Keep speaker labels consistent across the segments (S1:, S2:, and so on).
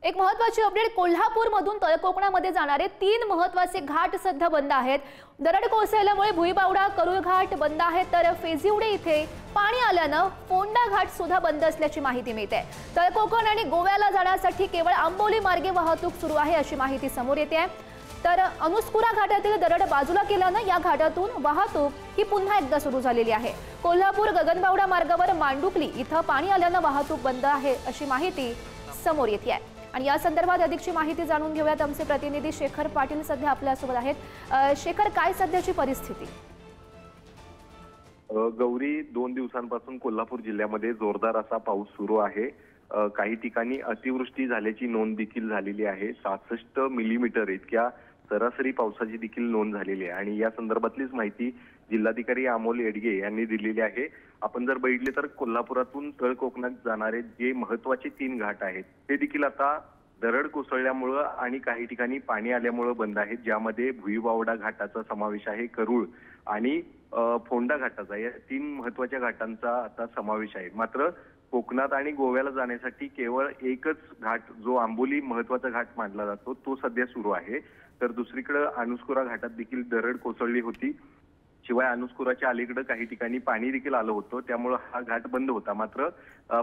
S1: एक महत्त्वाची अपडेट, कोल्हापूरमधून तळ कोकणामध्ये जाणारे 3 महत्त्वाचे घाट सध्या बंद आहेत। दरड कोसळल्यामुळे भुईबावडा करूळ घाट बंद आहेत, तर फेजिवडे इथे पाणी आल्यानं फोंडा घाट सुद्धा बंद असल्याची माहिती मिळते। तळ कोकण आणि गोव्याला जाण्यासाठी केवळ आंबोली मार्गे वाहतूक सुरू आहे अशी माहिती समोर येते आहे। तर अनुस्कुरा घाटातील दरड बाजूला केल्यानं या घाटातून वाहतूक ही पुन्हा एकदा सुरू झालेली आहे। कोल्हापूर गगनबावडा मार्गावर मांडुकली इथं पाणी आल्यानं वाहतूक बंद आहे अशी माहिती समोर येते आहे। आणि या संदर्भात अधिकची माहिती जाणून घेऊयात, आमचे प्रतिनिधी शेखर पाटील सध्या आपल्यासोबत आहेत। शेखर, काय सध्याची परिस्थिती?
S2: गौरी, 2 दिवसांपासून कोल्हापूर जिल्ह्यामध्ये जोरदार असा पाऊस सुरू आहे। काही ठिकाणी अतिवृष्टी झाल्याची नोंद देखील झालेली आहे। 66 मिलीमीटर इतक्या सरासरी पावसाची देखील नोंद झालेली आहे आणि या संदर्भातलीच माहिती जिल्हाधिकारी अमोल येडगे यांनी दिलेली आहे। आपण जर बघितले तर कोल्हापुरातून तळ कोकणात जाणारे जे महत्त्वाचे 3 घाट आहेत ते देखील आता दरड कोसळल्यामुळे आणि काही ठिकाणी पाणी आल्यामुळे बंद आहेत, ज्यामध्ये भुईबावडा घाटाचा समावेश आहे, करूळ आणि फोंडा घाटाचा, या 3 महत्त्वाच्या घाटांचा आता समावेश आहे। मात्र कोकणात आणि गोव्याला जाण्यासाठी केवळ एकच घाट, जो आंबोली महत्त्वाचा घाट मानला जातो, तो सध्या सुरू आहे। तर दुसरीकडे अनुस्कुरा घाटात देखील दरड कोसळली होती। शिवाय अनुस्कुराच्या अलीकडे काही ठिकाणी पाणी देखील आलं होतं, त्यामुळे हा घाट बंद होता। मात्र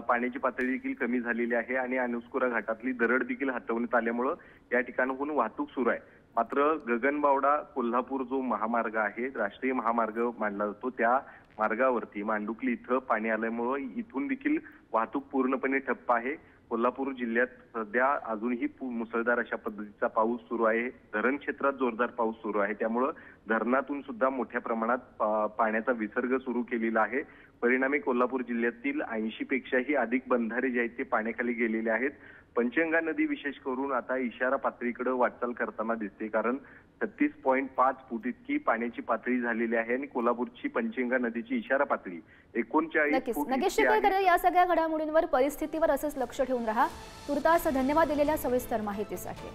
S2: पाण्याची पातळी देखील कमी झालेली आहे आणि अनुस्कुरा घाटातली दरड देखील हटवण्यात आल्यामुळे या ठिकाणाहून वाहतूक सुरू आहे। मात्र गगनबावडा कोल्हापूर जो महामार्ग आहे, राष्ट्रीय महामार्ग मानला जातो, त्या मार्गावरती मांडुकली इथं पाणी आल्यामुळे इथून देखील वाहतूक पूर्णपणे ठप्प आहे। कोल्हापूर जिल्ह्यात सध्या अजूनही मुसळधार अशा पद्धतीचा पाऊस सुरू आहे। धरण क्षेत्रात जोरदार पाऊस सुरू आहे, त्यामुळे धरणातून सुद्धा मोठ्या प्रमाणात पाण्याचा विसर्ग सुरू केलेला आहे। परिणामी कोल्हापूर जिल्ह्यातील 80 पेक्षाही अधिक बंधारे जे आहेत ते पाण्याखाली गेलेले आहेत। पंचगंगा नदी विशेष करून आता इशारा पातळीकडे वाटचाल करताना दिसते, कारण 36.5 फूट इतकी पाण्याची पातळी झालेली आहे आणि कोल्हापूरची पंचगंगा नदीची इशारा पातळी 39 फूट
S1: इतकी आहे। या सगळ्या घडामोडींवर, परिस्थितीवर असंच लक्ष ठेवून राहा। तुर्तास धन्यवाद दिलेल्या सविस्तर माहितीसाठी।